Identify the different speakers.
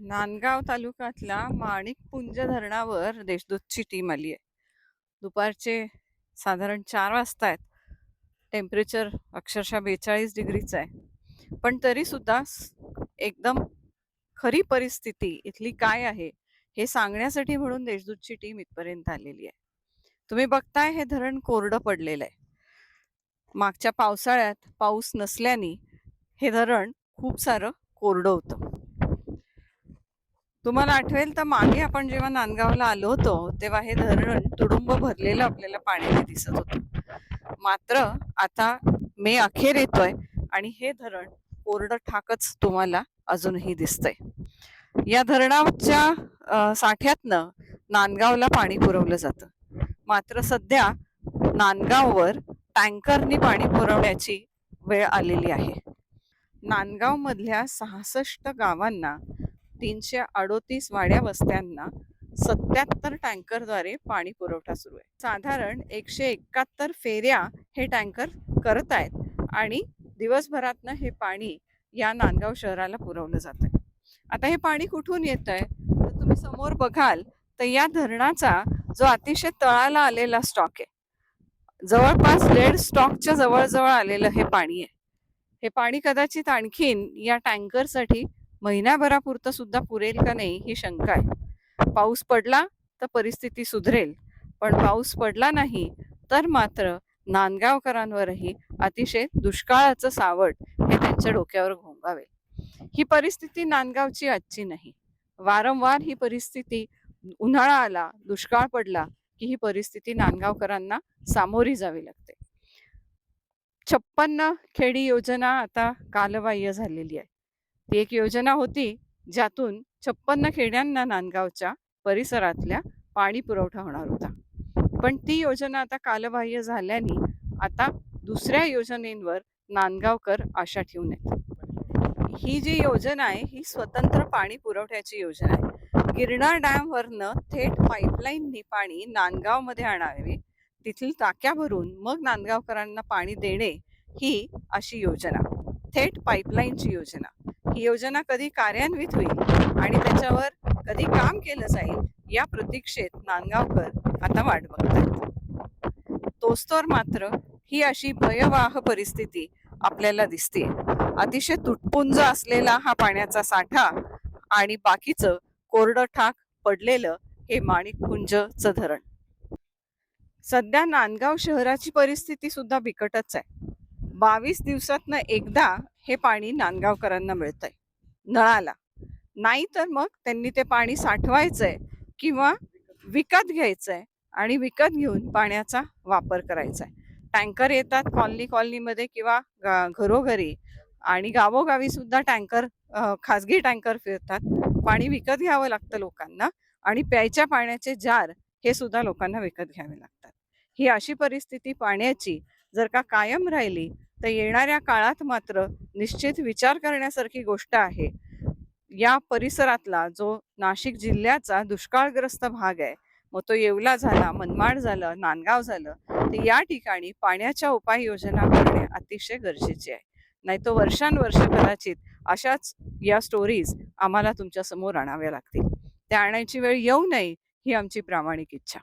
Speaker 1: नांदगाव तालुक्यातल्या माणिकपुंज धरणावर देशदूतची टीम आली आहे. दुपारचे साधारण 4 वाजता आहेत. टेम्परेचर अक्षरशः 42 डिग्रीचं आहे. पण तरी सुद्धा एकदम खरी परिस्थिती इथली काय आहे हे सांगण्यासाठी म्हणून देशदूतची टीम इथपर्यंत आलेली आहे. तुम्ही बघताय हे धरण कोरडं पडलेलं आहे. मागच्या पावसाळ्यात पाऊस नसल्याने हे धरण खूप सारं कोरडं होतं. तुम्हाला आठवेल तर मागे आपण जेव्हा नांदगावला आलो होतो तेव्हा हे धरण तुडुंब भरलेलं आपल्याला पाण्याने दिसत होतं. मात्र आता मे अखेर येतोय आणि हे धरण कोरडं ठाकच तुम्हाला अजूनही दिसतंय. या धरणाच्या साठ्यातनं नांदगावला पाणी पुरवलं जातं. मात्र सध्या नांदगाववर टँकरनी पाणी पुरवण्याची वेळ आलेली आहे. नांदगाव मधल्या 66 गावांना 338 वाड्या वस्त्यांना 77 टँकरद्वारे पाणी पुरवठा सुरू आहे. साधारण 171 फेऱ्या हे टँकर करत आहेत आणि दिवसभरातनं हे पाणी या नांदगाव शहराला पुरवलं जात आहे. आता हे पाणी कुठून येत आहे तर तुम्ही समोर बघाल तर या धरणाचा जो अतिशय तळाला आलेला स्टॉक आहे, जवळपास डेड स्टॉकच्या जवळजवळ आलेलं हे पाणी आहे. हे पाणी कदाचित आणखीन या टँकरसाठी महिन्याभरापुरतं सुद्धा पुरेल का नाही ही शंका आहे. पाऊस पडला तर परिस्थिती सुधरेल, पण पाऊस पडला नाही तर मात्र नांदगावकरांवरही अतिशय दुष्काळाचं सावट हे त्यांच्या डोक्यावर घोंगावेल. ही परिस्थिती नांदगावची आजची नाही. वारंवार ही परिस्थिती, उन्हाळा आला, दुष्काळ पडला की ही परिस्थिती नांदगावकरांना सामोरी जावी लागते. 56 खेडी योजना आता कालबाह्य झालेली आहे. ती एक योजना होती ज्यातून 56 खेड्यांना नांदगावच्या परिसरातल्या पाणी पुरवठा होणार होता. पण ती योजना आता कालबाह्य झाल्याने आता दुसऱ्या योजनेवर नांदगावकर आशा ठेवून आहेत. ही जी योजना आहे ही स्वतंत्र पाणी पुरवठ्याची योजना आहे. गिरणा डॅम वरनं थेट पाईपलाईननी पाणी नांदगावमध्ये आणावे, तिथली टाक्या भरून मग नांदगावकरांना पाणी देणे, ही अशी योजना, थेट पाईपलाईनची योजना. ही योजना कधी कार्यान्वित होईल आणि त्याच्यावर कधी काम केलं जाईल या प्रतीक्षेत नांदगावकर आता वाट बघतात. तोस्तोर मात्र ही अशी भयवाह परिस्थिती आपल्याला दिसते. अतिशय तुटपुंज असलेला हा पाण्याचा साठा आणि बाकीचं कोरडं ठाक पडलेलं हे माणिकपुंजचं धरण. सध्या नांदगाव शहराची परिस्थिती सुद्धा बिकटच आहे. 22 दिवसातनं एकदा हे पाणी नांदगावकरांना मिळतंय नळाला. नाही तर मग त्यांनी ते पाणी साठवायचंय किंवा विकत घ्यायचंय आणि विकत घेऊन पाण्याचा वापर करायचा आहे. टँकर येतात कॉलनीमध्ये किंवा घरोघरी, आणि गावोगावी सुद्धा टँकर, खाजगी टँकर फिरतात. पाणी विकत घ्यावं लागतं लोकांना आणि प्यायच्या पाण्याचे जार हे सुद्धा लोकांना विकत घ्यावे लागतात. ही अशी परिस्थिती पाण्याची जर का कायम राहिली तर येणाऱ्या काळात मात्र निश्चित विचार करण्यासारखी गोष्ट आहे. या परिसरातला जो नाशिक जिल्ह्याचा दुष्काळग्रस्त भाग आहे, मग तो येवला झाला, मनमाड झालं, नांदगाव झालं, तर या ठिकाणी पाण्याच्या उपाययोजना करणे अतिशय गरजेचे आहे. नाही तो वर्षानुवर्ष कदाचित अशाच या स्टोरीज आम्हाला तुमच्या समोर आणाव्या लागतील. त्या आणायची वेळ येऊ नये ही आमची प्रामाणिक इच्छा.